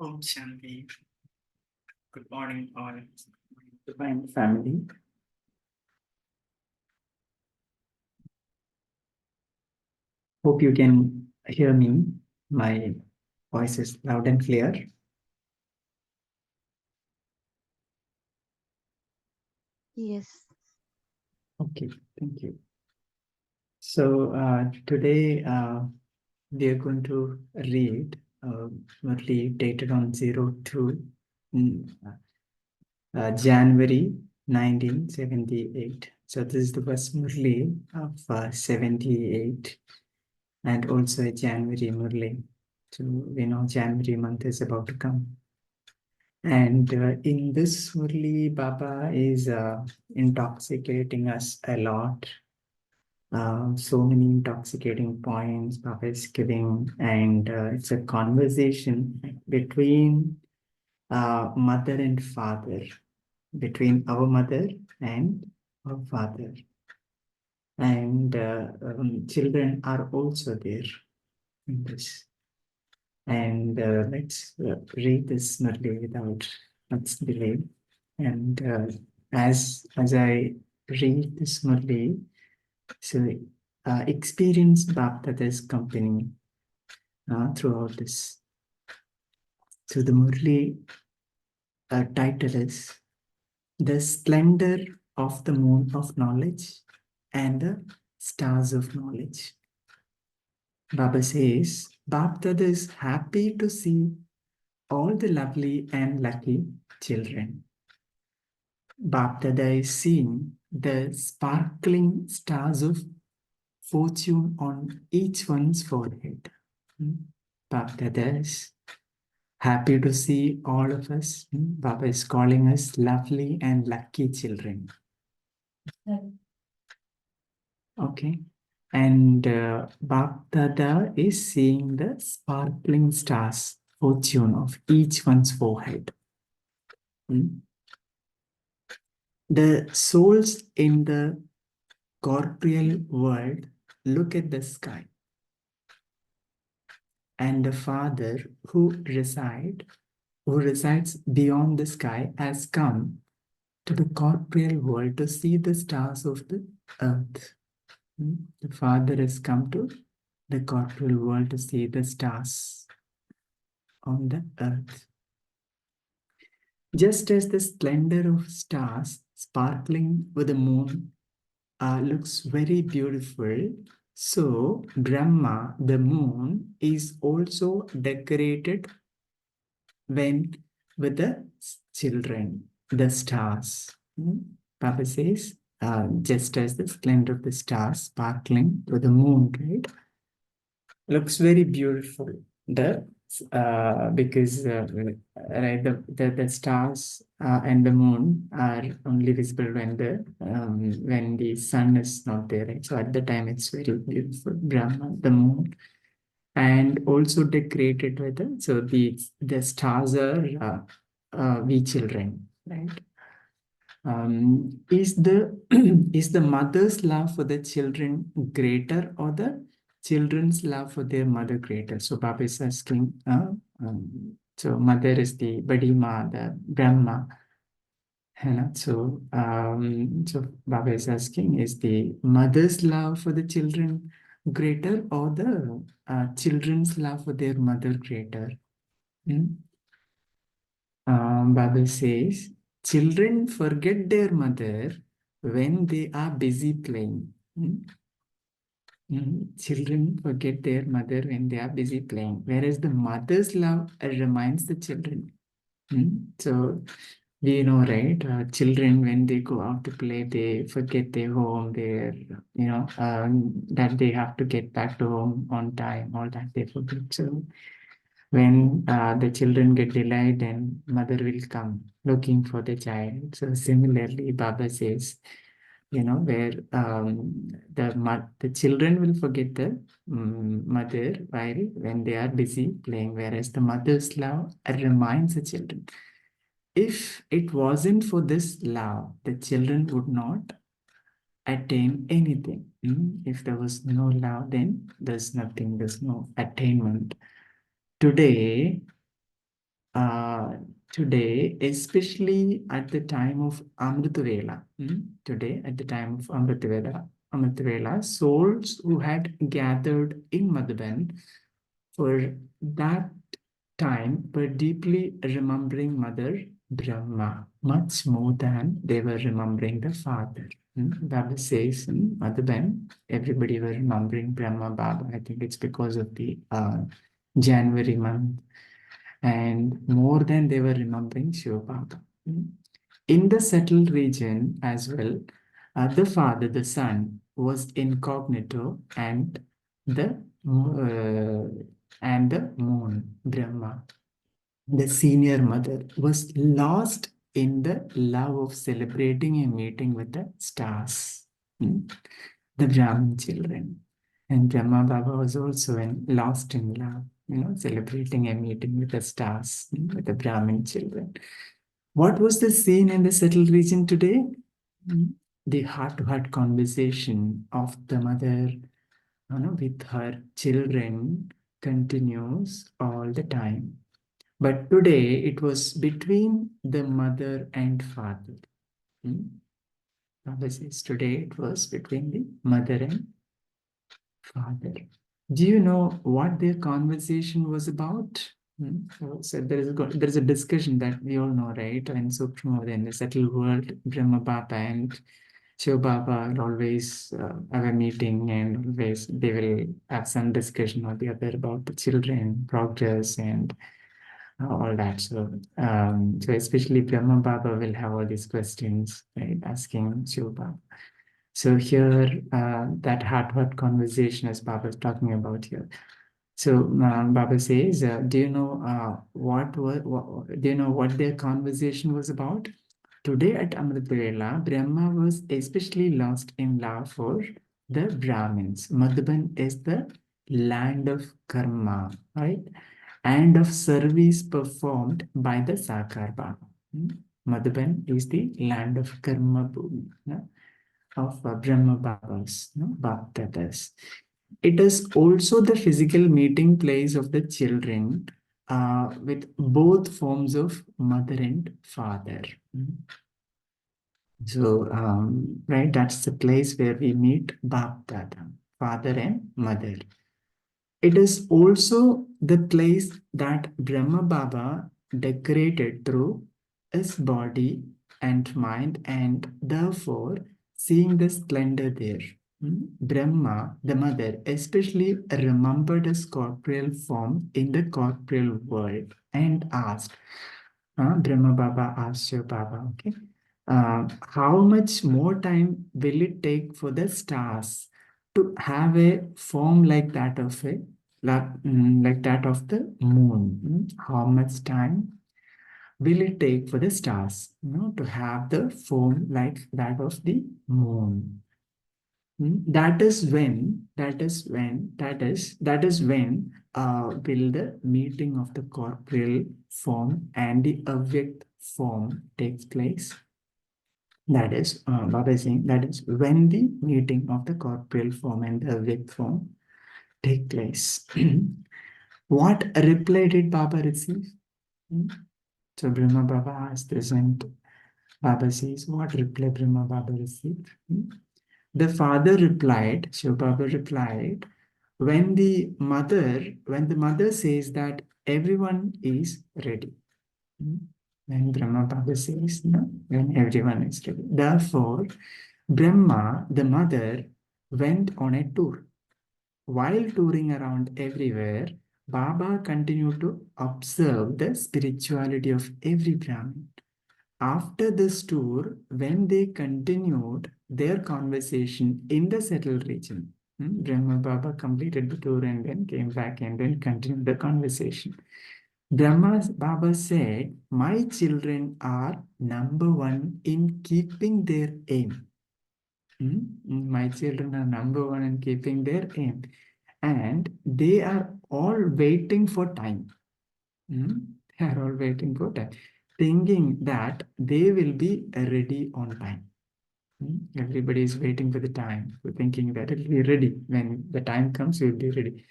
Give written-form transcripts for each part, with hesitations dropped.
Om Shanti. Good morning, all. Divine family. Hope you can hear me. My voice is loud and clear. Yes. Okay, thank you. So today we are going to read Murli dated on 02 January 1978. So this is the first Murli of 78 and also a January Murli. So we know January month is about to come. And in this Murli, Baba is intoxicating us a lot. So many intoxicating points Baba is giving, and it's a conversation between mother and father, between our mother and our father. And children are also there in this. And let's read this Murli without much delay. And as I read this Murli, so experience Baptada's company throughout this. So the Murli title is The Splendor of the Moon of Knowledge and the Stars of Knowledge. Baba says, Baptada is happy to see all the lovely and lucky children. Baptada is seeing the sparkling stars of fortune on each one's forehead. Baptada is happy to see all of us. Baba is calling us lovely and lucky children. Okay. And Baptada is seeing the sparkling stars, fortune of each one's forehead. The souls in the corporeal world look at the sky, and the Father who resides beyond the sky has come to the corporeal world to see the stars of the earth. The Father has come to the corporeal world to see the stars on the earth. Just as the splendor of stars sparkling with the moon looks very beautiful, so Brahma, the moon, is also decorated with the children, the stars. Baba says, just as the splendor of the stars sparkling with the moon, right? Looks very beautiful. Because right, the stars and the moon are only visible when the sun is not there, right? So at the time it's very beautiful. Brahma, the moon, and also decorated with the stars are we children, right? Is the is the mother's love for the children greater, or the children's love for their mother greater? So Baba is asking. So mother is the Badima, the Brahma. So Baba is asking: is the mother's love for the children greater, or the children's love for their mother greater? Baba says, children forget their mother when they are busy playing. Children forget their mother when they are busy playing, whereas the mother's love reminds the children. So we know, right? Children, when they go out to play, they forget their home, that they have to get back to home on time, all that they forget. So when the children get delayed, then mother will come looking for the child. So similarly, Baba says, where the children will forget the mother while when they are busy playing, whereas the mother's love reminds the children. If it wasn't for this love, the children would not attain anything. If there was no love, then there's nothing, there's no attainment. Today, today, especially at the time of Amritavela, today at the time of Amritavela, souls who had gathered in Madhuban for that time were deeply remembering Mother Brahma, much more than they were remembering the Father. Baba says in Madhuban, everybody were remembering Brahma Baba. I think it's because of the January month, and more than they were remembering Shiva Baba. In the settled region as well, the father, the son, was incognito, and the moon, Brahma, the senior mother, was lost in the love of celebrating a meeting with the stars, the Brahmin children. And Brahma Baba was also lost in love, celebrating a meeting with the stars, with the Brahmin children. What was the scene in the settled region today? The heart-to-heart conversation of the mother, with her children continues all the time. But today it was between the mother and father. Baba says today it was between the mother and father. Do you know what their conversation was about? So there is a discussion that we all know, right? And so in the settled world, Brahma Baba and Shiva Baba will always have a meeting, and always they will have some discussion or the other about the children, progress, and all that. So especially Brahma Baba will have all these questions, right, asking Shiva Baba. So here, that heart-to-heart conversation as Baba is talking about here. So Baba says, do you know what their conversation was about? Today at Amrit Vela, Brahma was especially lost in love for the Brahmins. Madhuban is the land of karma, right? And of service performed by the Sakar Baba. Madhuban is the land of karma bhumi, of Brahma Babas, Bhaktadas. It is also the physical meeting place of the children with both forms of mother and father. So, right, that's the place where we meet Bhaktada, father and mother. It is also the place that Brahma Baba decorated through his body and mind, and therefore seeing the splendor there. Brahma, the mother, especially remembered his corporeal form in the corporeal world and asked, Brahma Baba asked Shiva Baba, okay, how much more time will it take for the stars to have a form like that of the moon? How much time will it take for the stars, to have the form like that of the moon? That is when will the meeting of the corporeal form and the avyakt form takes place. That is, Baba is saying, that is when the meeting of the corporeal form and the avyakt form take place. What reply did Baba receive? So Brahma Baba asked this, and Baba says, what reply Brahma Baba received? The father replied, Shiva Baba replied, when the mother says that everyone is ready. When Brahma Baba says, no, when everyone is ready. Therefore, Brahma, the mother, went on a tour. While touring around everywhere, Baba continued to observe the spirituality of every Brahmin. After this tour, when they continued their conversation in the settled region, Brahma Baba completed the tour and then came back and then continued the conversation. Brahma Baba said, my children are number one in keeping their aim. My children are number one in keeping their aim. And they are all waiting for time. They are all waiting for time, thinking that they will be ready on time. Everybody is waiting for the time, thinking that it will be ready. When the time comes, we will be ready.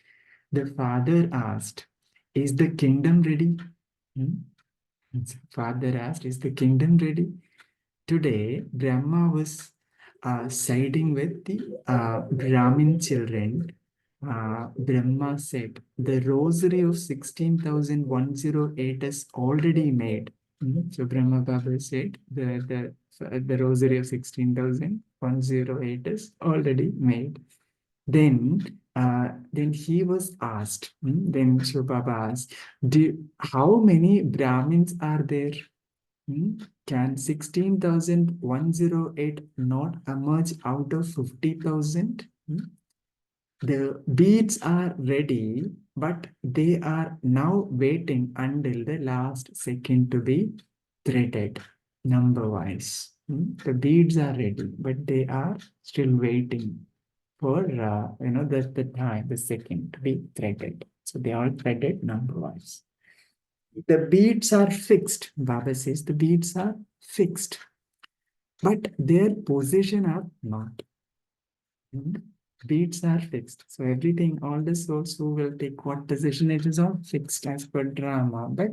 The father asked, is the kingdom ready? And so father asked, is the kingdom ready? Today, Brahma was siding with the Brahmin children. Brahma said, the rosary of 16,108 is already made. So Brahma Baba said, the rosary of 16,108 is already made. Then he was asked, then Shiva Baba asked, how many Brahmins are there? Can 16,108 not emerge out of 50,000? The beads are ready, but they are now waiting until the last second to be threaded, number-wise. The beads are ready, but they are still waiting for the time, the second to be threaded. So they are threaded number-wise. The beads are fixed. Baba says the beads are fixed, but their position are not. Beads are fixed. So everything, all the souls who will take what position, it is all fixed as per drama, but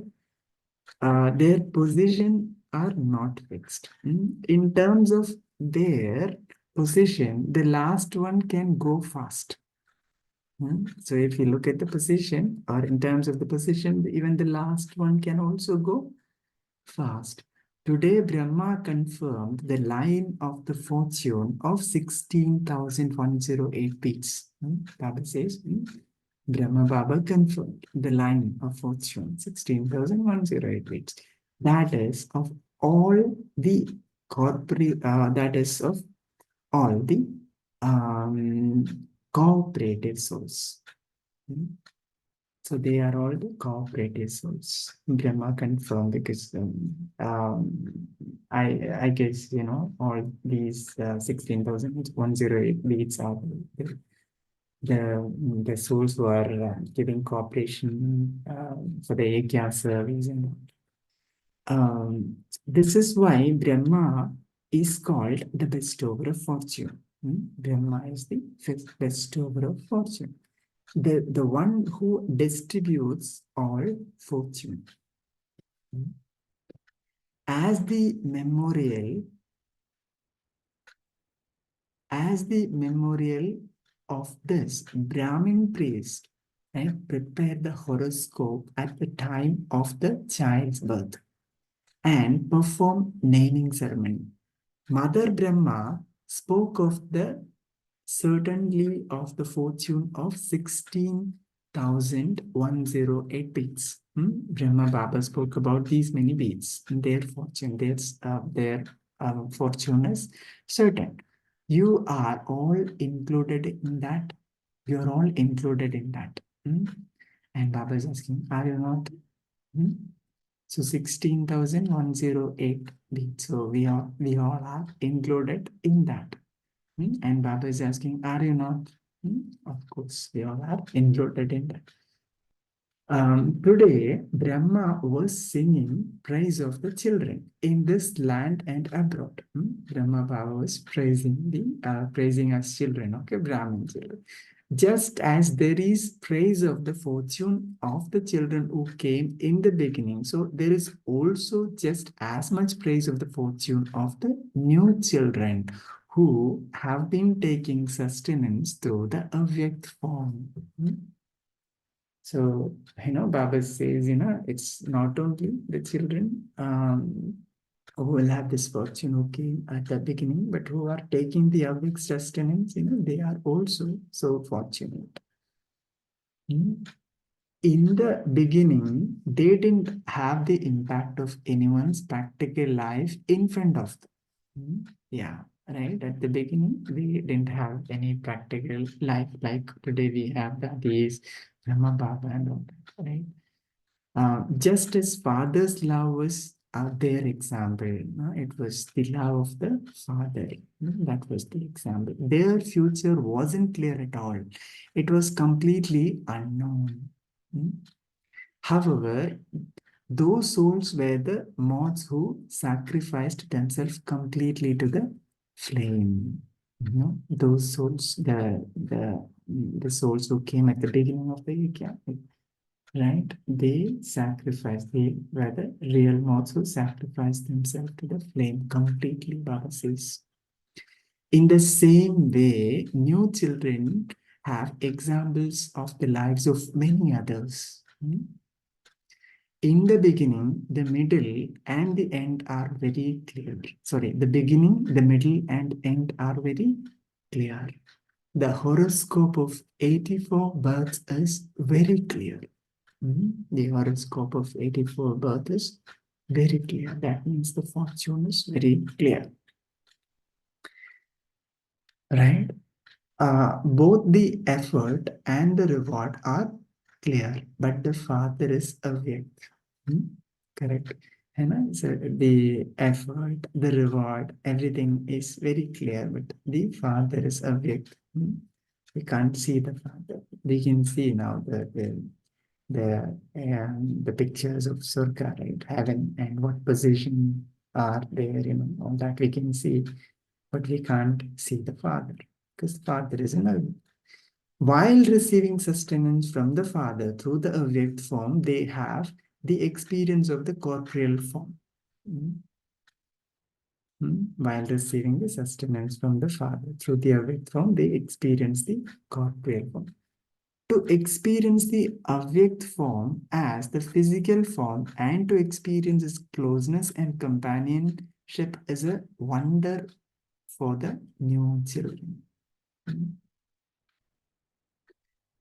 their position are not fixed. In terms of their position, the last one can go fast. So if you look at the position, or in terms of the position, even the last one can also go fast. Today, Brahma confirmed the line of the fortune of 16,108 beats. Baba says, Brahma Baba confirmed the line of fortune, 16,108 beats. That is of all the corporate, that is of all the cooperative souls. So they are all the cooperative souls. Brahma confirmed because I guess all these 16,108 beats are the souls who are giving cooperation for the Yajna service and all. This is why Brahma is called the bestower of fortune. Brahma is the bestower of fortune. The one who distributes all fortune. As the memorial of this, Brahmin priest prepare the horoscope at the time of the child's birth and perform naming ceremony. Mother Brahma spoke of the certainly of the fortune of 16,108 beads. Brahma Baba spoke about these many beads. Their fortune, their fortune is certain. You are all included in that. You are all included in that. And Baba is asking, are you not? So 16,108 beads. So we all are included in that. And Baba is asking, are you not? Of course, we all are included in that. Today, Brahma was singing praise of the children in this land and abroad. Brahma Baba was praising us children, okay, Brahmin children. Just as there is praise of the fortune of the children who came in the beginning, so there is also just as much praise of the fortune of the new children who have been taking sustenance through the avyakt form. So, Baba says, it's not only the children who will have this fortune, okay, at the beginning, but who are taking the avyakt sustenance, they are also so fortunate. In the beginning, they didn't have the impact of anyone's practical life in front of them. Yeah, right. At the beginning, we didn't have any practical life like today we have these Brahma Baba and all that, right? Just as father's love was their example, it was the love of the father. That was the example. Their future wasn't clear at all. It was completely unknown. However, those souls were the moths who sacrificed themselves completely to the flame. Those souls, the souls who came at the beginning of the Yajna, right? They sacrifice, they were the real moths who sacrificed themselves to the flame completely, Baba says. In the same way, new children have examples of the lives of many others. In the beginning, the middle, and the end are very clear. Sorry, the beginning, the middle, and end are very clear. The horoscope of 84 births is very clear. The horoscope of 84 births is very clear. That means the fortune is very clear. Right? Both the effort and the reward are clear, but the Father is awake. Correct. And so the effort, the reward, everything is very clear, but the Father is awake. We can't see the Father. We can see now the pictures of Surga, right? Heaven, and what position are there, all that we can see, but we can't see the Father because the Father is in heaven. While receiving sustenance from the Father through the awaked form, they have the experience of the corporeal form. While receiving the sustenance from the Father through the awaked form, they experience the corporeal form. To experience the awaked form as the physical form and to experience its closeness and companionship is a wonder for the new children.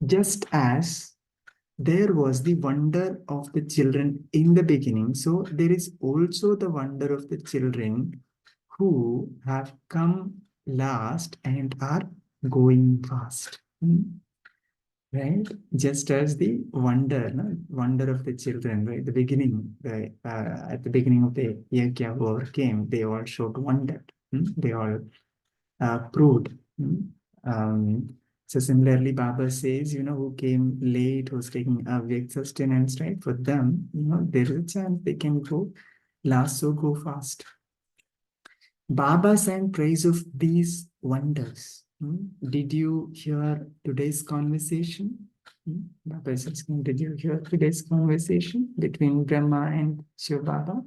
Just as there was the wonder of the children in the beginning, so there is also the wonder of the children who have come last and are going fast. Right? Just as the wonder, no? Wonder of the children, right? The beginning, at the beginning of the Yajna war came, they all showed wonder. They all proved. So similarly, Baba says, who came late, who's taking awake sustenance, right? For them, there is a chance they can go last, so go fast. Baba sang praise of these wonders. Did you hear today's conversation? Baba is asking, did you hear today's conversation between Brahma and Shiva Baba?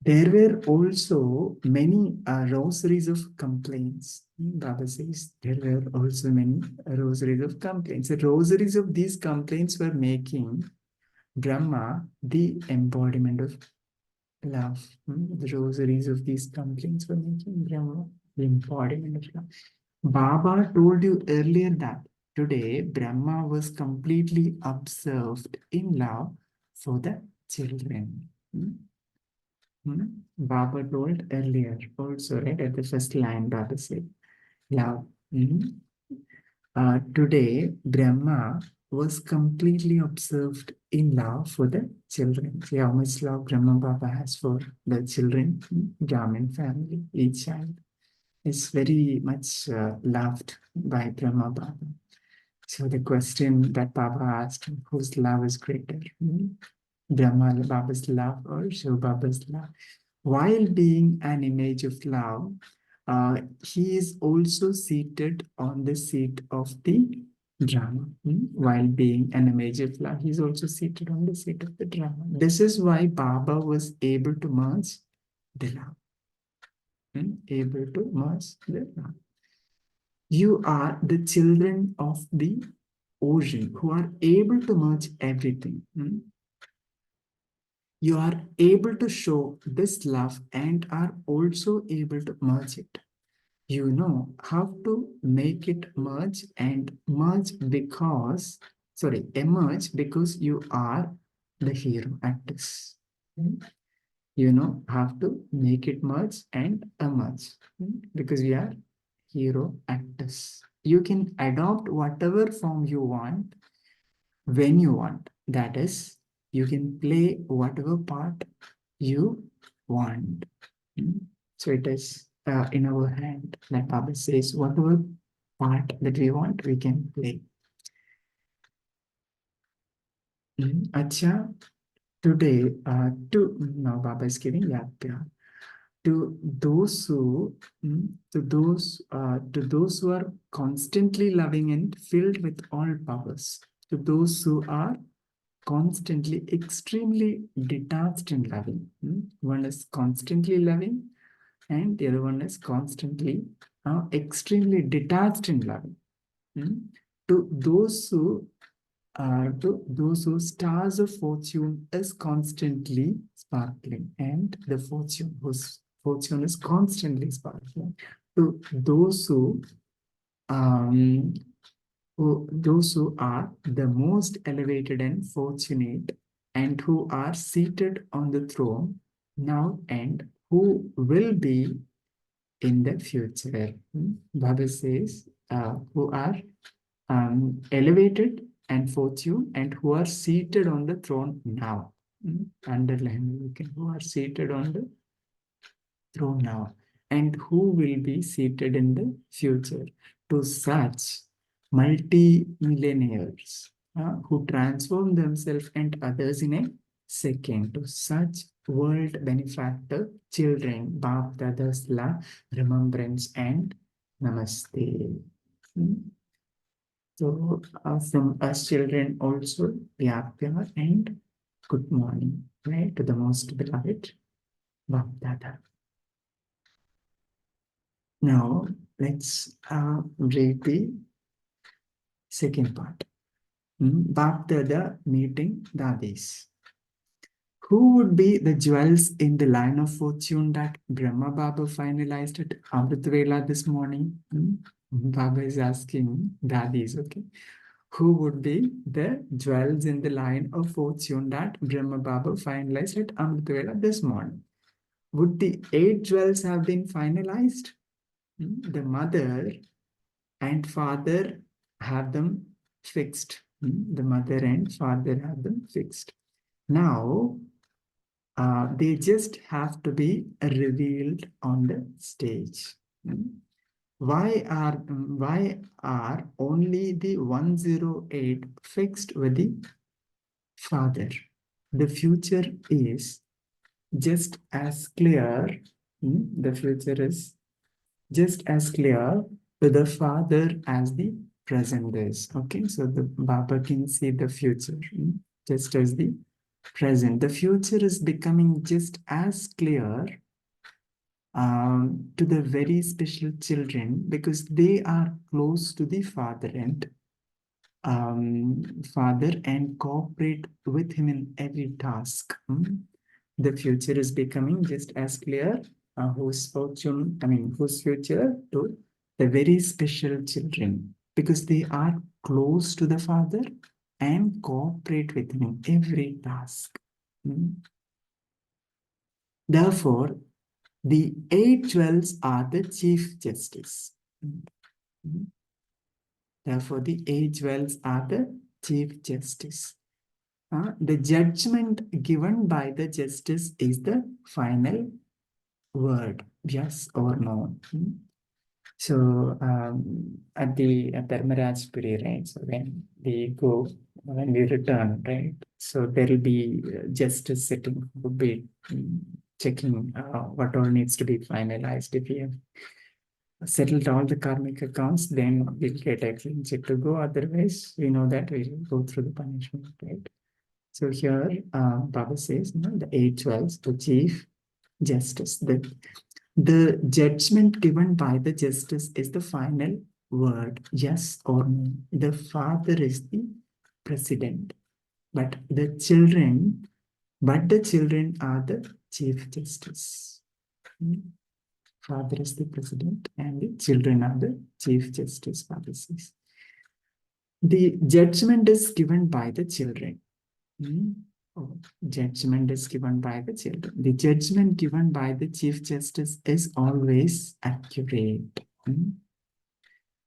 There were also many rosaries of complaints. Baba says there were also many rosaries of complaints. The rosaries of these complaints were making Brahma the embodiment of love. The rosaries of these complaints were making Brahma the embodiment of love. Baba told you earlier that today Brahma was completely observed in love for the children. Baba told earlier also, right, at the first line, Baba said, love. Today, Brahma was completely observed in love for the children. See how much love Brahma Baba has for the children, Brahmin family, each child is very much loved by Brahma Baba. So the question that Baba asked, whose love is greater? Brahma Baba's love or Shiva Baba's love? While being an image of love, he is also seated on the seat of the drama. While being an image of love, he is also seated on the seat of the drama. This is why Baba was able to merge the love. Able to merge the love. You are the children of the ocean who are able to merge everything. You are able to show this love and are also able to merge it. You know how to make it merge and emerge because you are the hero actors. You know how to make it merge and emerge because we are hero actors. You can adopt whatever form you want when you want. That is, you can play whatever part you want. So it is in our hand. Like Baba says, whatever part that we want, we can play. Acha, today, now Baba is giving Yagya to those who, to those who are constantly loving and filled with all powers. to those who are constantly, extremely detached and loving. One is constantly loving, and the other one is constantly, extremely detached and loving. To those who stars of fortune is constantly sparkling, and the fortune whose fortune is constantly sparkling. To um, those who are the most elevated and fortunate, and who are seated on the throne now, and who will be in the future. Baba says, who are elevated and fortune, and who are seated on the throne now. Underline, who are seated on the throne now, and who will be seated in the future. To such multi-millionaires who transform themselves and others in a second, to such world benefactor children, Bap Dada's love, remembrance, and namaste. So from us children also, Vyapya and good morning, right, to the most beloved Bap Dada. Now, let's read the second part. Bap Dada meeting Dadis. Who would be the jewels in the line of fortune that Brahma Baba finalized at Amrit Vela this morning? Baba is asking Dadis, okay? Who would be the jewels in the line of fortune that Brahma Baba finalized at Amrit Vela this morning? Would the 8 jewels have been finalized? The mother and father have them fixed. The mother and father have them fixed. Now, they just have to be revealed on the stage. Why are only the 108 fixed with the father? The future is just as clear. The future is just as clear to the father as the present is. Okay, so the Baba can see the future just as the present. The future is becoming just as clear to the very special children, because they are close to the father and cooperate with him in every task. The future is becoming just as clear, whose future to the very special children, because they are close to the father and cooperate with him in every task. Therefore, the 8 jewels are the Chief Justice. Therefore, the 8 jewels are the Chief Justice. The judgment given by the justice is the final word, yes or no. So at the Dharmaraj Puri, right? So when we return, right? So there will be justice sitting, will be checking what all needs to be finalized. If we have settled all the karmic accounts, then we'll get a clean check to go. Otherwise, we know that we'll go through the punishment, right? So here, Baba says, the 8 jewels, the Chief Justice. The judgment given by the justice is the final word, yes or no. The father is the president, but the children are the Chief Justice. Father is the president and the children are the Chief Justice, Father says. The judgment is given by the children. Judgment is given by the children. The judgment given by the Chief Justice is always accurate.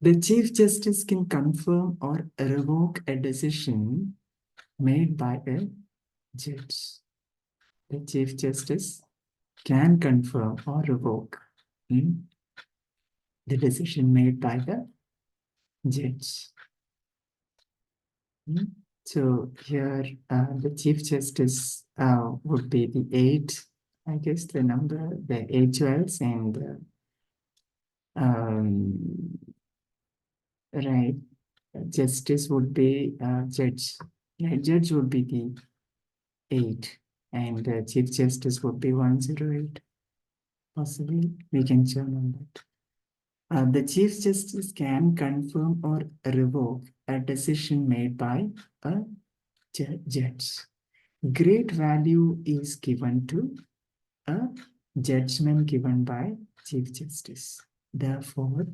The Chief Justice can confirm or revoke a decision made by a judge. The Chief Justice can confirm or revoke the decision made by the judge. So here the Chief Justice would be the 8, I guess the number, the 8 jewels, and right, Justice would be judge. Yeah, judge would be the 8, and Chief Justice would be 108. Possibly we can churn on that. The Chief Justice can confirm or revoke a decision made by a judge. Great value is given to a judgment given by Chief Justice. Therefore,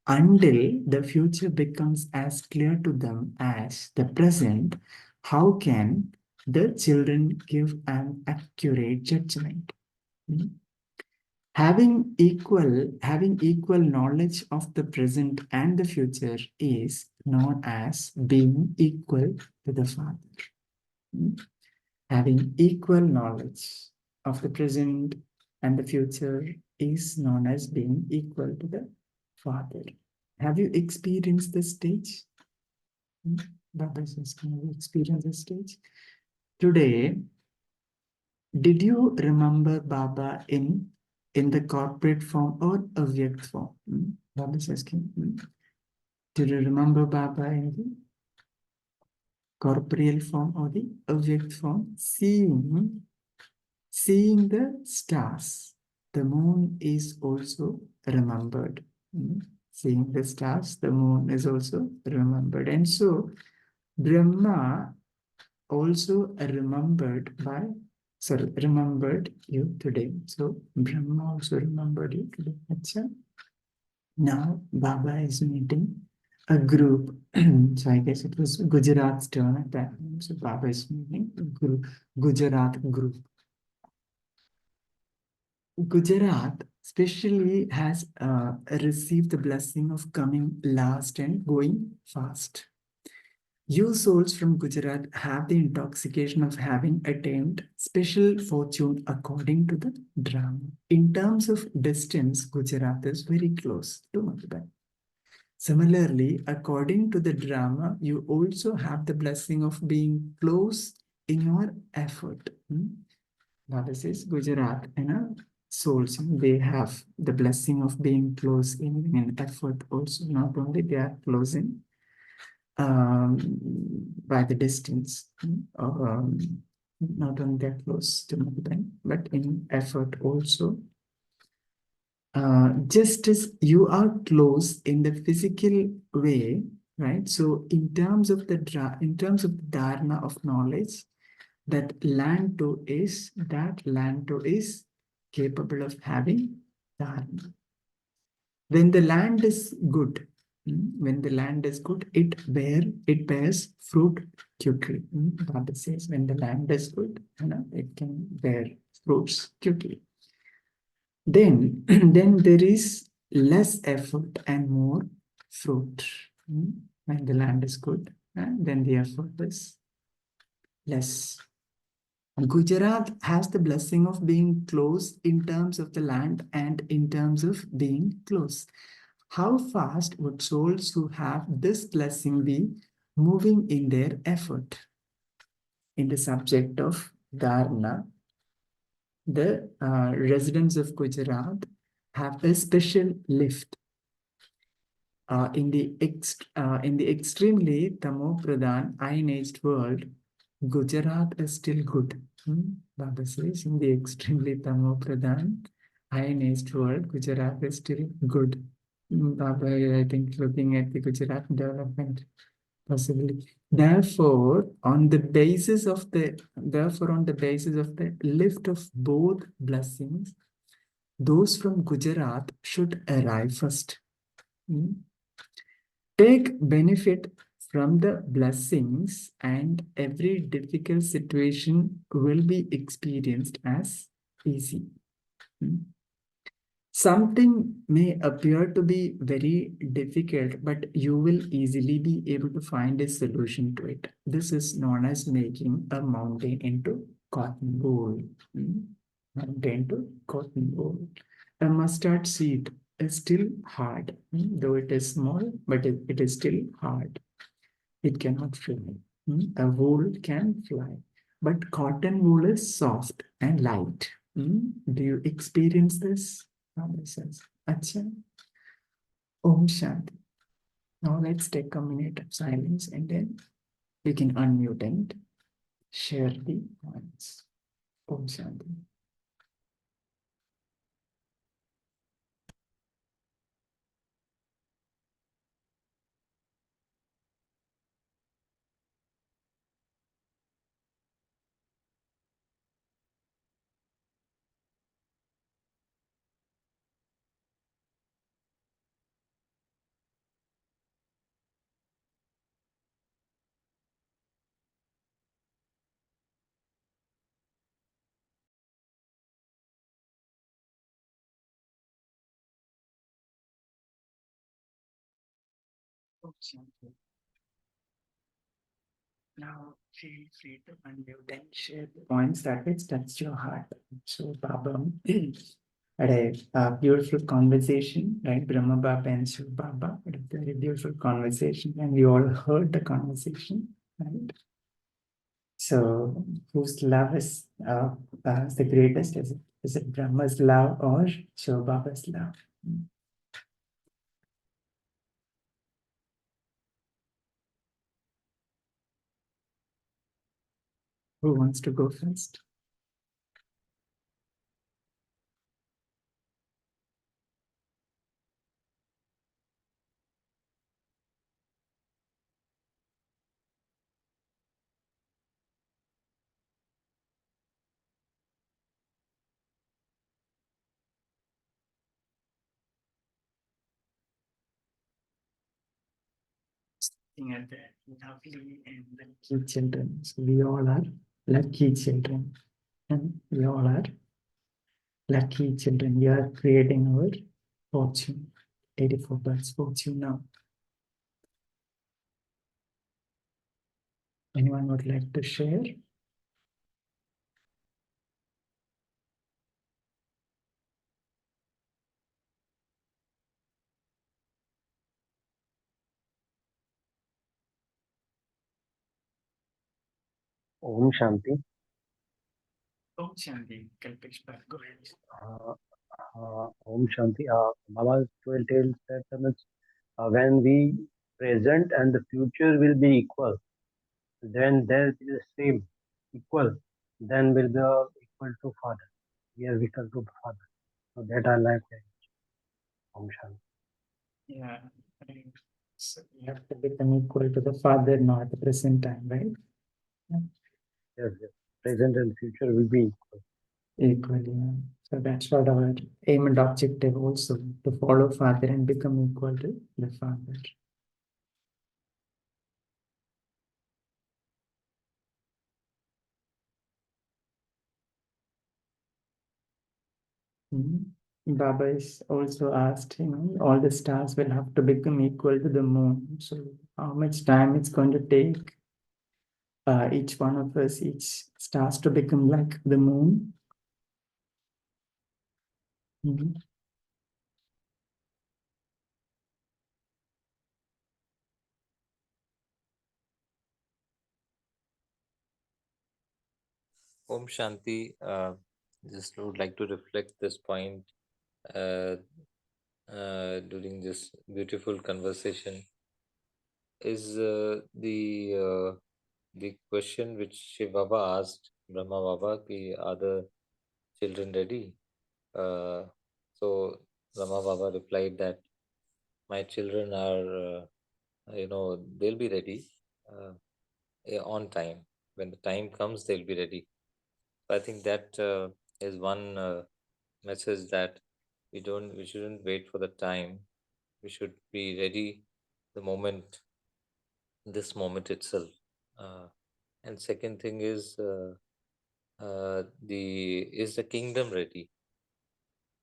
until the future becomes as clear to them as the present, how can the children give an accurate judgment? Hmm? Having equal knowledge of the present and the future is known as being equal to the Father. Hmm? Having equal knowledge of the present and the future is known as being equal to the Father. Have you experienced this stage? Baba says, can you experience this stage? Today, did you remember Baba in the corporate form or avyakt form? Baba is asking, did you remember Baba in the corporeal form or the avyakt form? Seeing the stars, the moon is also remembered. Seeing the stars, the moon is also remembered. And so, Brahma also remembered you today. So, Brahma also remembered you today. Achha. Now, Baba is meeting a group. So, I guess it was Gujarat's turn at that time. So, Baba is meeting a group, Gujarat group. Gujarat especially has received the blessing of coming last and going fast. You souls from Gujarat have the intoxication of having attained special fortune according to the drama. In terms of distance, Gujarat is very close to Mumbai. Similarly, according to the drama, you also have the blessing of being close in your effort. Baba says Gujarat, souls, they have the blessing of being close in effort also. Not only they are close in by the distance, not only they're close to Mumbai, but in effort also. Just as you are close in the physical way, right? So in terms of the dharma of knowledge, that land too is capable of having dharma. When the land is good, it bears fruit quickly. Baba says when the land is good, it can bear fruits quickly. Then there is less effort and more fruit. When the land is good, then the effort is less. Gujarat has the blessing of being close in terms of the land and in terms of being close. How fast would souls who have this blessing be moving in their effort? In the subject of Dharna, the residents of Gujarat have a special lift. In the extremely tamo-pradhan, iron-aged world, Gujarat is still good. Baba says, in the extremely tamo-pradhan, iron-aged world, Gujarat is still good. Baba, I think, looking at the Gujarat development, possibly. Therefore, on the basis of the lift of both blessings, those from Gujarat should arrive first. Take benefit from the blessings, and every difficult situation will be experienced as easy. Something may appear to be very difficult, but you will easily be able to find a solution to it. This is known as making a mountain into cotton wool. Mountain to cotton wool. A mustard seed is still hard, though it is small, but it is still hard. It cannot fly. A wool can fly, but cotton wool is soft and light. Do you experience this? Baba says, Acha, Om Shanti. Now let's take a minute of silence and then you can unmute and share the points. Om Shanti. Om Shanti. Now feel free to unmute and share the points that which touch your heart. So Baba had a beautiful conversation, right? Brahma Baba and Shiv Baba had a very beautiful conversation, and we all heard the conversation, right? So whose love is the greatest? Is it Brahma's love or Shiv Baba's love? Who wants to go first? At the lovely and lucky children. So we all are lucky children, and we all are lucky children. We are creating our fortune. 84 births fortune now. Anyone would like to share? Om Shanti. Om Shanti. Kalpesh, go ahead. Om Shanti. Baba's 12 tales that when we present and the future will be equal, then there is the same equal, then will be equal to Father. We are equal to Father. So that I like that. Om Shanti. Yeah. Right. So we have to become equal to the Father now at the present time, right? Yes, yes. Present and future will be equal. Equally. Yeah. So that's what our aim and objective also, to follow Father and become equal to the Father. Baba is also asked, all the stars will have to become equal to the moon. So how much time it's going to take each one of us, each stars to become like the moon? Mhm. Om Shanti. Just would like to reflect this point during this beautiful conversation. Is the question which Shiv Baba asked Brahma Baba, are the children ready? So Brahma Baba replied that my children are, they'll be ready on time. When the time comes, they'll be ready. I think that is one message, that we shouldn't wait for the time. We should be ready this moment itself. And second thing is, the kingdom ready?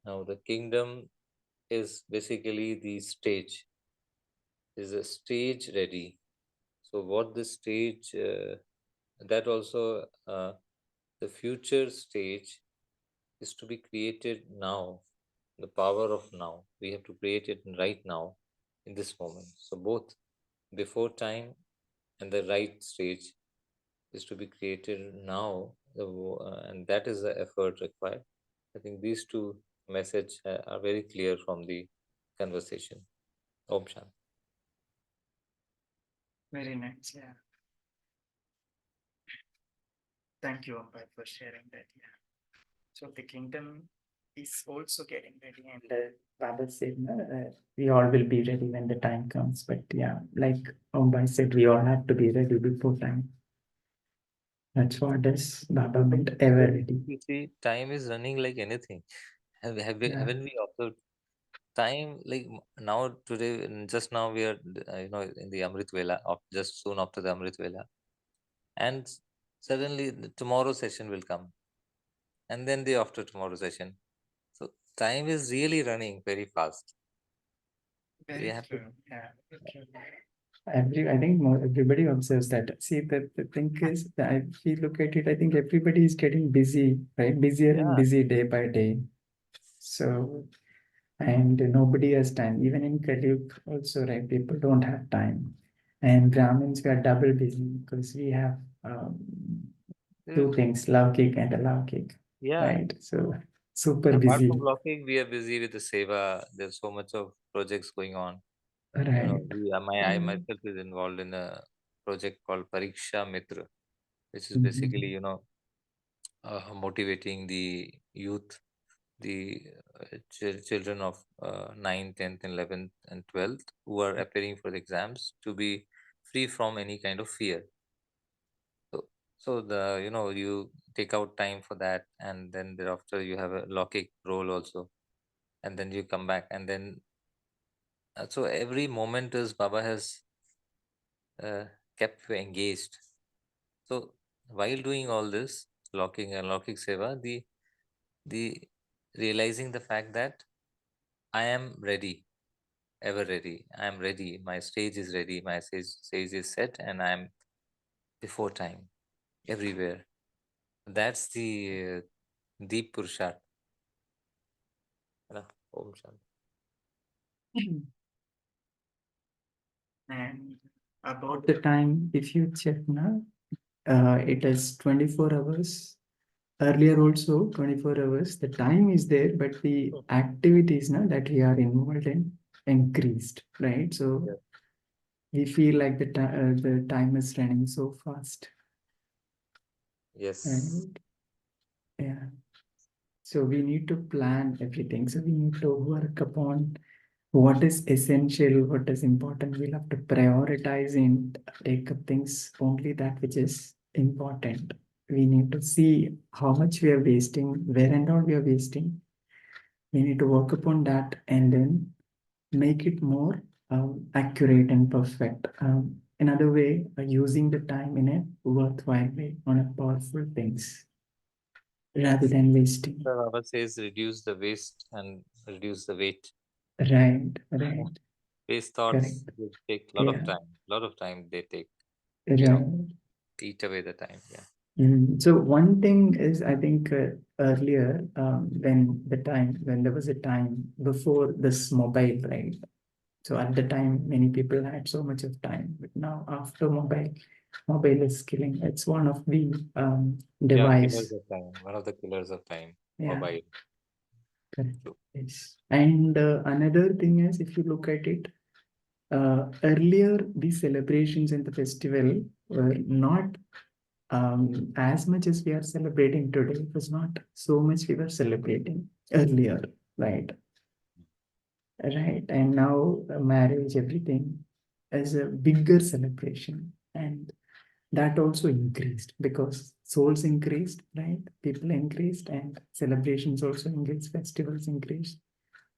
Now the kingdom is basically the stage. Is a stage ready? So what the stage, that also, the future stage is to be created now. The power of now, we have to create it right now, in this moment. So both before time and the right stage is to be created now, and that is the effort required. I think these two messages are very clear from the conversation. Om Shanti. Very nice. Yeah. Thank you, Ambai, for sharing that. Yeah. So the kingdom is also getting ready, and Baba said, no, we all will be ready when the time comes. But yeah, like Ombai said, we all have to be ready before time. That's what does Baba meant ever ready. You see, time is running like anything. Yeah. Haven't we observed time? Like now, today, just now we are, in the Amrit Vela, just soon after the Amrit Vela, and suddenly the tomorrow session will come, and then the after tomorrow session. So time is really running very fast. We very have to. true. Yeah. Very true. I think everybody observes that. See, the thing is, that if you look at it, I think everybody is getting busy, right? Busier and Yeah. busy day by day. So, and nobody has time. Even in Kali also, right? People don't have time. And Brahmins, we are double busy because we have two things, Laukik and Alaukik, Yeah. right? So, super Apart busy, from blocking, we are busy with the seva. There's so much of projects going on. right? I myself is involved in a project called Pariksha Mitra, which is Mhm. basically, motivating the youth, the children of 9th, 10th, 11th, and 12th who are appearing for the exams to be free from any kind of fear. So, you take out time for that, and then thereafter you have a Lokik role also, and then you come back, and then so every moment is Baba has uh, kept you engaged. So while doing all this, locking and locking seva, the realizing the fact that I am ready, ever ready. I am ready. My stage is ready. My stage is set, and I am before time everywhere. That's the deep purushat. Om Shanti. And about The time, if you check now, it is 24 hours. Earlier also 24 hours. The time is there, but the activities now that we are involved in increased, right? So Yes. we feel like the time is running so fast, Yes. right? Yeah. So we need to plan everything. So we need to work upon what is essential, what is important. We'll have to prioritize and take up things only that which is important. We need to see how much we are wasting, where and all we are wasting. We need to work upon that and then make it more accurate and perfect. Another way, using the time in a worthwhile way on a powerful things rather than wasting. The Baba says reduce the waste and reduce the weight. Right, right, Waste thoughts correct. will take a lot of Yeah, time. A lot of time they take, right. eat away the time. Yeah. So one thing is, I think earlier, when there was a time before this mobile, right? So at the time, many people had so much of time, but now after mobile is killing. It's one of the Yeah, killers device. of time. One of the killers of time. Yeah, Mobile. correct. True. Yes. And another thing is, if you look at it, earlier these celebrations and the festival were not as much as we are celebrating today. It was not so much we were celebrating earlier, right? Right. And now marriage, everything is a bigger celebration. And that also increased because souls increased, right? People increased and celebrations also increased, festivals increased,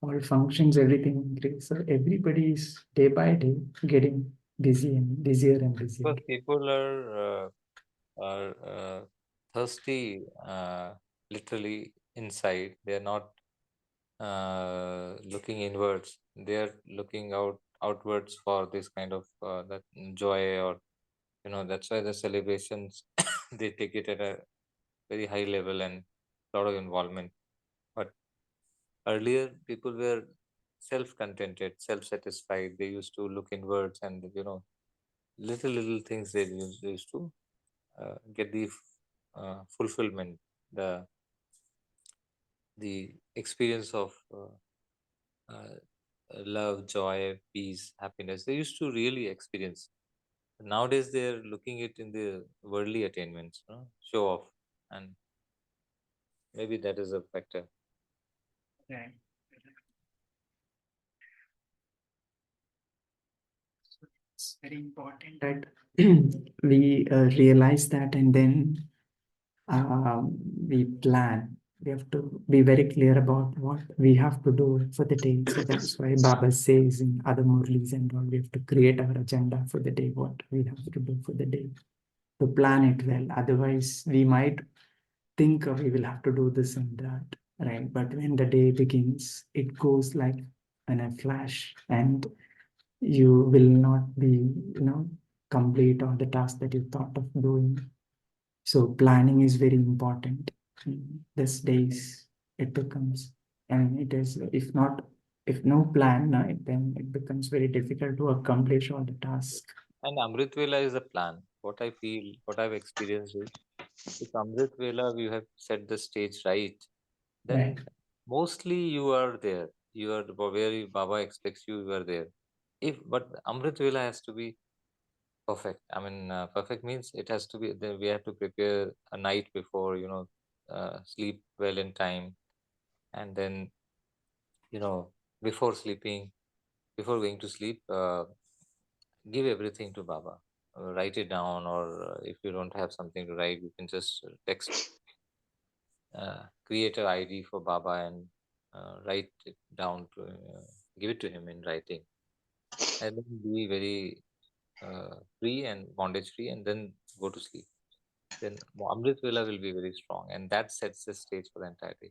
all functions, everything increased. So everybody is day by day getting busy and busier and busier. Because people are thirsty, literally inside. They are not looking inwards. They are looking outwards for this kind of that joy, or that's why the celebrations they take it at a very high level and lot of involvement. But earlier people were self-contented, self-satisfied. They used to look inwards, and little things they used to get the fulfillment, the experience of love, joy, peace, happiness. They used to really experience. Nowadays they're looking it in the worldly attainments, show off, and maybe that is a factor. Right. So it's very important that that we realize that, and then we plan. We have to be very clear about what we have to do for the day. So that's why Baba says in other Murlis and all, we have to create our agenda for the day, what we have to do for the day, to plan it well. Otherwise, we might think we will have to do this and that, right? But when the day begins, it goes like in a flash, and you will not be, complete on the task that you thought of doing. So planning is very important. These days it becomes, and it is, if no plan, then it becomes very difficult to accomplish all the tasks. And Amrit Vela is a plan. What I feel, what I've experienced is, if Amrit Vela, you have set the stage right, then Right. mostly you are there. You are where Baba expects you, you are there. But Amrit Vela has to be perfect. I mean, perfect means it has to be. Then we have to prepare a night before, sleep well in time, and then before sleeping, before going to sleep, give everything to Baba. Write it down, or if you don't have something to write, you can just text, create an ID for Baba and write it down to give it to him in writing, and then be very free and bondage free, and then go to sleep. Then Amrit Vela will be very strong, and that sets the stage for the entire day.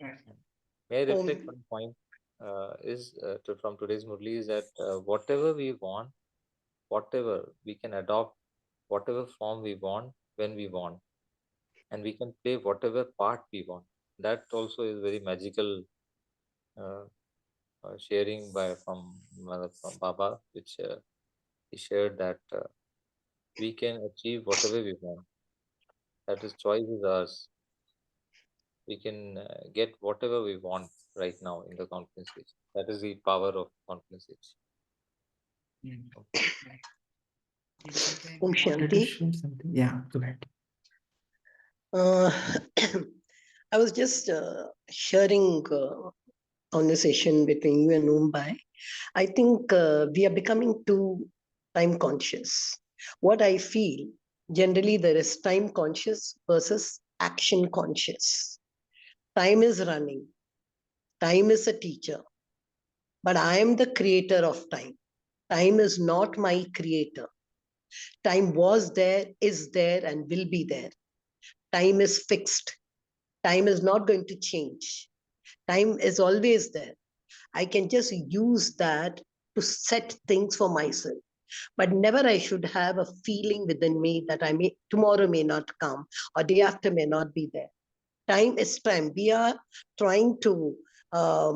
right. May I reflect one point? From today's Murli is that whatever we want, whatever we can adopt, whatever form we want, when we want, and we can play whatever part we want. That also is very magical uh, sharing from Baba, which he shared that we can achieve whatever we want. That is, choice is ours. We can get whatever we want right now in the confidence stage. That is the power of confidence stage. Right. If you can Om Wanted to Shanti. share something? Yeah, go ahead. Uh, I was just sharing conversation between you and Mumbai. I think we are becoming too time conscious. What I feel generally there is time conscious versus action conscious. Time is running. Time is a teacher, but I am the creator of time. Time is not my creator. Time was there, is there, and will be there. Time is fixed. Time is not going to change. Time is always there. I can just use that to set things for myself. But never I should have a feeling within me that tomorrow may not come or day after may not be there. Time is time. We are trying to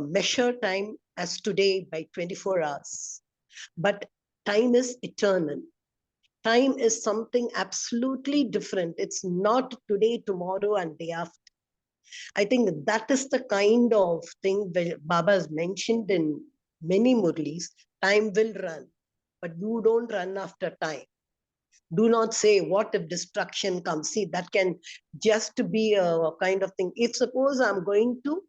measure time as today by 24 hours. But time is eternal. Time is something absolutely different. It's not today, tomorrow, and day after. I think that is the kind of thing that Baba has mentioned in many Murlis. Time will run, but you don't run after time. Do not say, what if destruction comes? See, that can just be a kind of thing. If suppose I'm going to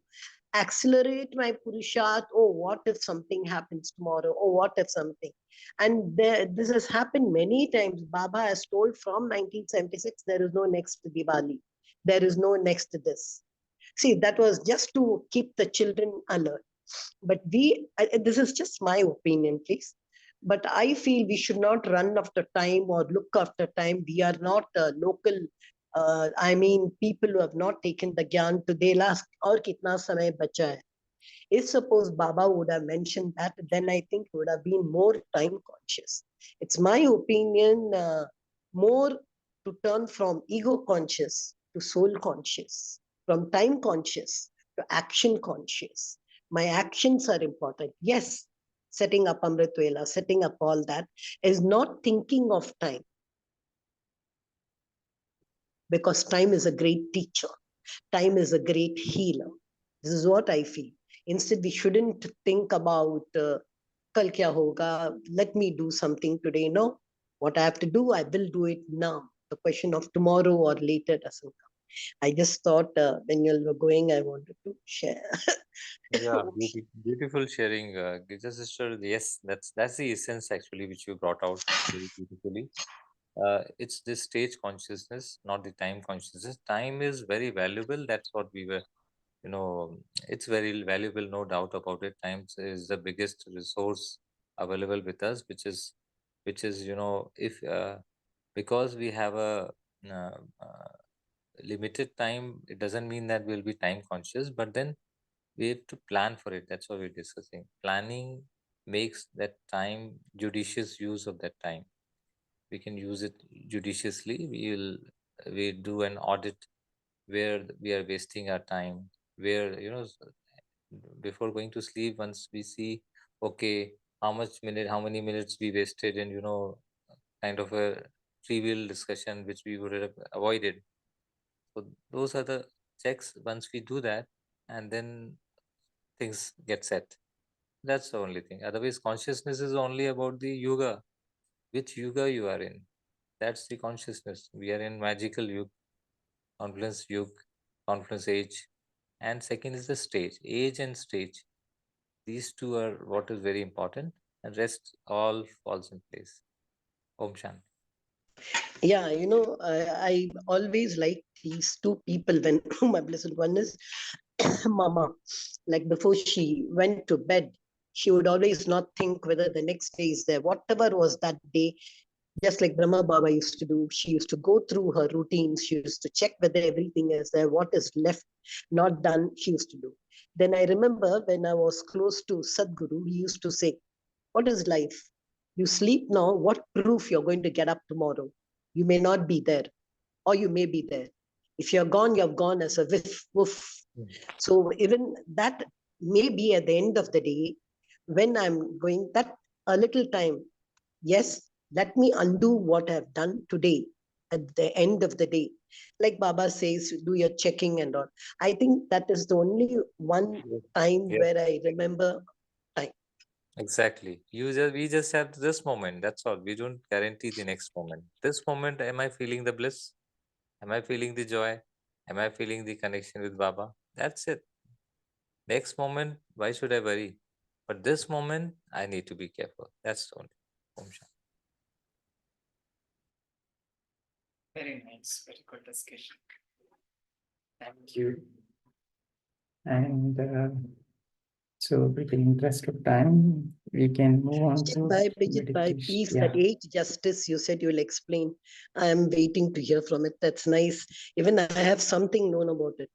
accelerate my Purushat, oh, what if something happens tomorrow? Oh, what if something? And this has happened many times. Baba has told from 1976, there is no next Diwali. There is no next this. See, that was just to keep the children alert. But this is just my opinion, please. But I feel we should not run after time or look after time. We are not local. People who have not taken the gyan to they'll ask, "Aur kitna samay bacha hai?" If suppose Baba would have mentioned that, then I think he would have been more time conscious. It's my opinion, more to turn from ego conscious to soul conscious, from time conscious to action conscious. My actions are important. Yes, setting up Amrit Vela, setting up all that is not thinking of time, because time is a great teacher. Time is a great healer. This is what I feel. Instead, we shouldn't think about kal kya hoga? Let me do something today. No, what I have to do, I will do it now. The question of tomorrow or later doesn't come. I just thought when you were going, I wanted to share. Yeah, beautiful sharing, Gita sister. Yes, that's the essence actually which you brought out very beautifully. It's the stage consciousness, not the time consciousness. Time is very valuable. That's what we were, it's very valuable, no doubt about it. Time is the biggest resource available with us, which is, if because we have a uh, uh, limited time, it doesn't mean that we'll be time conscious, but then we have to plan for it. That's what we're discussing. Planning makes that time judicious use of that time. We can use it judiciously. We do an audit where we are wasting our time, where before going to sleep, once we see, okay, how many minutes we wasted, and kind of a trivial discussion which we would have avoided. So those are the checks. Once we do that, and then things get set. That's the only thing. Otherwise, consciousness is only about the yoga. Which yoga you are in? That's the consciousness. We are in magical yug, confluence age. And second is the stage, age and stage. These two are what is very important, and rest all falls in place. Om Shanti. Yeah, I always like these two people when my blessed one is Mama. Like before she went to bed, she would always not think whether the next day is there. Whatever was that day, just like Brahma Baba used to do, she used to go through her routines. She used to check whether everything is there, what is left, not done, she used to do. Then I remember when I was close to Sadhguru, he used to say, what is life? You sleep now, what proof you're going to get up tomorrow? You may not be there, or you may be there. If you're gone as a whiff, woof. So even that may be at the end of the day, when I'm going that a little time, yes, let me undo what I've done today at the end of the day. Like Baba says, do your checking and all. I think that is the only one time Yes, where I remember time. exactly. We just have this moment. That's all. We don't guarantee the next moment. This moment, am I feeling the bliss? Am I feeling the joy? Am I feeling the connection with Baba? That's it. Next moment, why should I worry? But this moment, I need to be careful. That's the only. Om Shanti. Very nice, very good discussion. Thank you. And so, with the interest of time, we can move on to Bijit Bhai, meditation. please, Yeah. that age justice you said you'll explain. I am waiting to hear from it. That's nice. Even I have something known about it.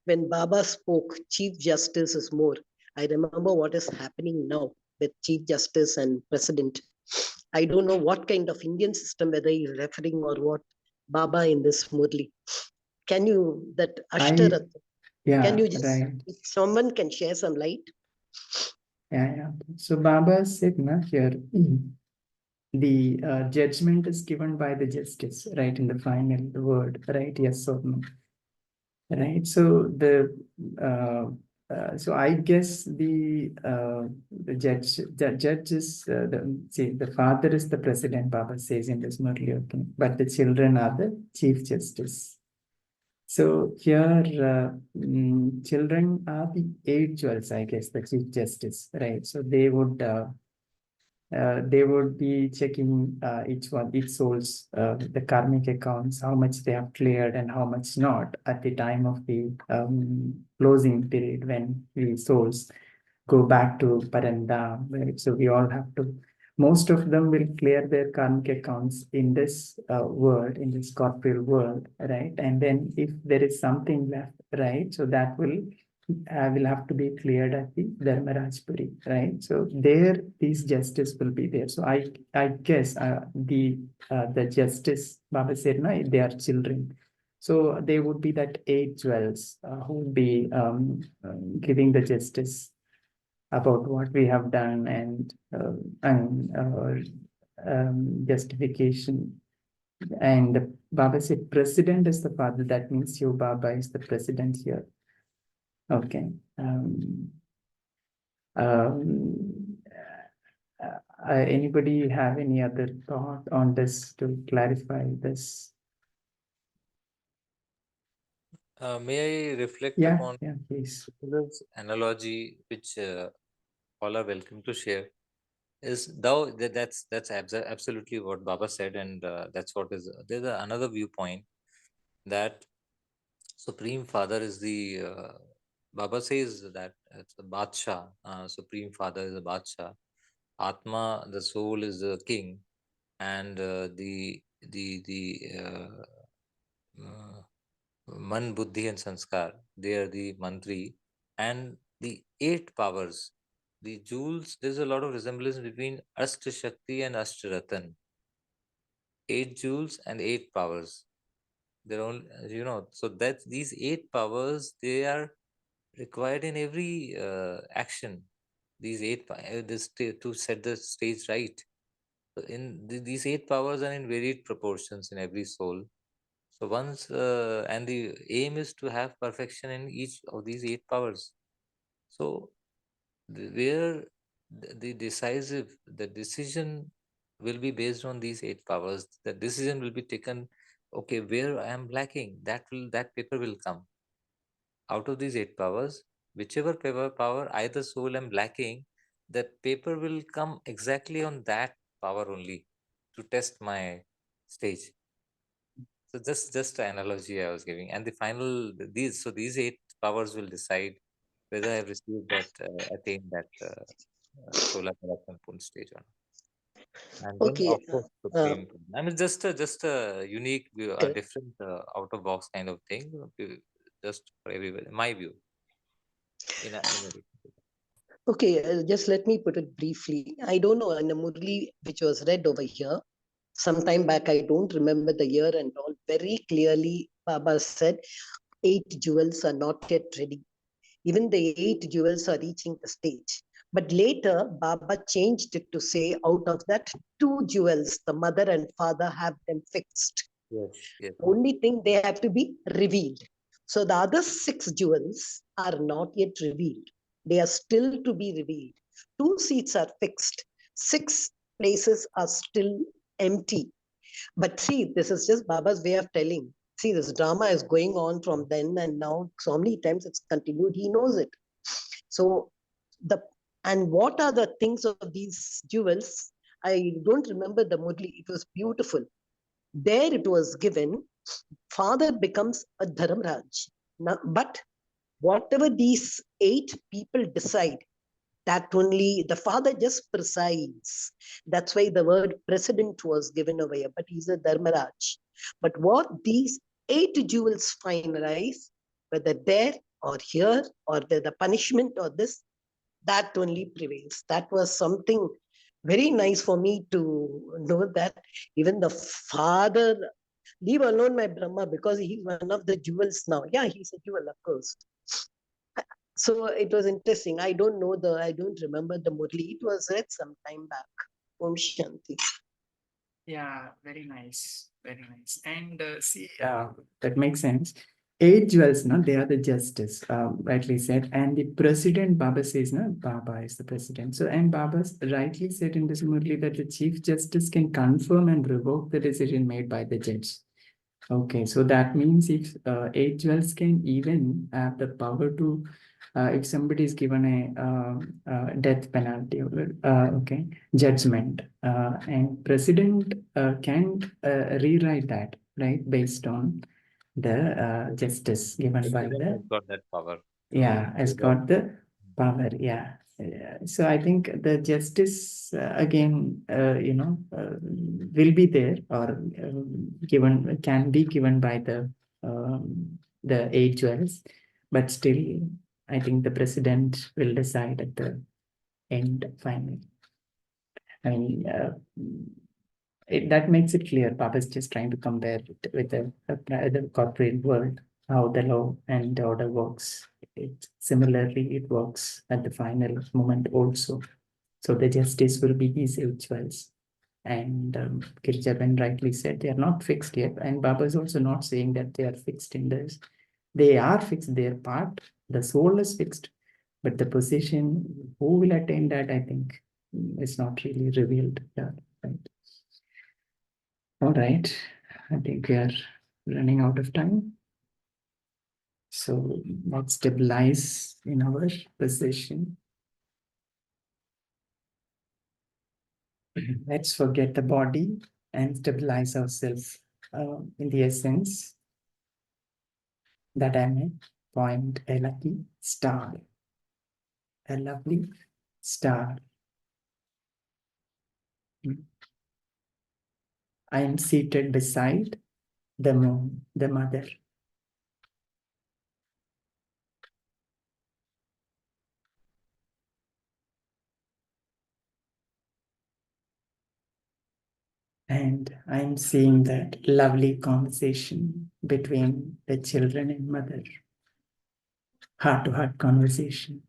When Baba spoke, Chief Justice is more. I remember what is happening now with Chief Justice and President. I don't know what kind of Indian system, whether he's referring or what, Baba in this Murli. Can you, that Ashtarat, Yeah, can you just, right. if someone can share some light? Yeah. So Baba said, na, here, the judgment is given by the justice, right, in the final word, right? Yes or no, right? So so I guess the judge is the father is the president. Baba says in this Murli, okay, but the children are the chief justice. So here, children are the eight jewels, I guess, the chief justice, right? So they would be checking each soul's the karmic accounts, how much they have cleared and how much not at the time of the closing period when the souls go back to Parandam, right? So we all have to, most of them will clear their karmic accounts in this world, in this corporeal world, right? And then if there is something left, right? So that will have to be cleared at the Dharmarajpuri, right? So there, these justice will be there. So I guess the justice, Baba said, no, they are children. So they would be that eight jewels who would be giving the justice about what we have done and justification. And Baba said, president is the father. That means you, Baba, is the president here. Okay. Anybody have any other thought on this to clarify this? May I reflect Yeah, upon yeah, please. Pritila's analogy, which all are welcome to share? Is thou that's absolutely what Baba said, and that's what is. There's another viewpoint that Supreme Father is the Baba says that it's the Badshah. Supreme Father is the Badshah. Atma, the soul, is the king, and uh, Man, Buddhi, and Sanskar, they are the mantri, and the eight powers, the jewels. There's a lot of resemblance between Ashta Shakti and Ashta Ratan. 8 jewels and 8 powers. They're all, so that these 8 powers, they are required in every action. These to set the stage right. So these 8 powers are in varied proportions in every soul. So and the aim is to have perfection in each of these 8 powers. So where the decision will be based on these 8 powers. The decision will be taken. Okay, where I am lacking, that paper will come out of these 8 powers. Whichever power either soul am lacking, that paper will come exactly on that power only to test my stage. So just an analogy I was giving, and the final these 8 powers will decide whether I have received that attained that solar corruption full stage or not. And then Okay. of course Uh, supreme. I mean just a unique view, a correct. different out of box kind of thing, just for everybody. My view in addition to that. Okay, just let me put it briefly. I don't know, in a Murli which was read over here, sometime back, I don't remember the year and all, very clearly Baba said, 8 jewels are not yet ready. Even the 8 jewels are reaching the stage. But later, Baba changed it to say, out of that, 2 jewels, the mother and father have them fixed. Yes. Only thing they have to be revealed. So the other 6 jewels are not yet revealed. They are still to be revealed. 2 seats are fixed. 6 places are still empty. But see, this is just Baba's way of telling. See, this drama is going on from then and now. So many times it's continued. He knows it. So and what are the things of these jewels? I don't remember the Murli. It was beautiful. There it was given, father becomes a Dharamraj. Now, but whatever these 8 people decide, that only the father just presides. That's why the word president was given away, but he's a Dharmaraj. But what these 8 jewels finalize, whether there or here or the punishment or this, that only prevails. That was something very nice for me to know that even the father, leave alone my Brahma because he's one of the jewels now. Yeah, he's a jewel, of course. So it was interesting. I don't remember the Murli. It was read some time back. Om Shanti. Yeah, very nice. Very nice. And see, Yeah, that makes sense. 8 jewels, no, they are the justice, rightly said. And the president, Baba says, no, Baba is the president. So, and Baba rightly said in this Murli that the chief justice can confirm and revoke the decision made by the judge. Okay, so that means if 8 jewels can even have the power to, if somebody is given a death penalty, okay, judgment, and president can rewrite that, right, based on the justice given by President has the, got that power to yeah, has do that. got the power, yeah. So I think the justice again, will be there or can be given by the 8 jewels, but still, I think the president will decide at the end finally. I mean, that makes it clear. Papa is just trying to compare it with the corporate world, how the law and order works. Similarly, it works at the final moment also. So the justice will be these 8 jewels. And Kirjaban rightly said they are not fixed yet. And Baba is also not saying that they are fixed in this. They are fixed, their part. The soul is fixed. But the position, who will attain that, I think It's not really revealed. Yeah, right. All right. I think we are running out of time. So let's stabilize in our position. Let's forget the body and stabilize ourselves in the essence that I may point a lucky star. A lovely star. I am seated beside the moon, the mother. And I'm seeing that lovely conversation between the children and mother. Heart-to-heart conversation.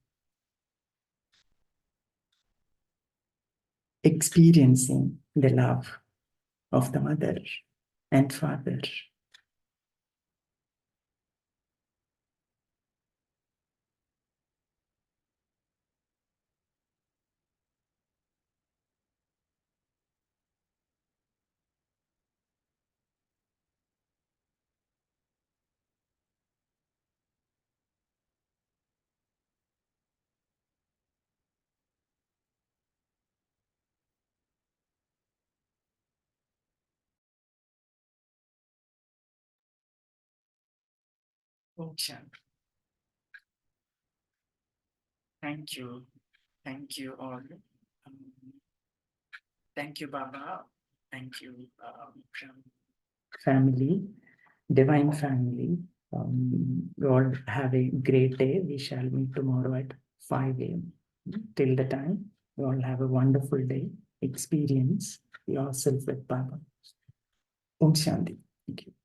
Experiencing the love of the mother and father. Okay. Thank you. Thank you all. Thank you, Baba. Thank you, Family, divine family. You all have a great day. We shall meet tomorrow at 5 a.m. Till the time, you all have a wonderful day. Experience yourself with Baba. Om Shanti. Thank you.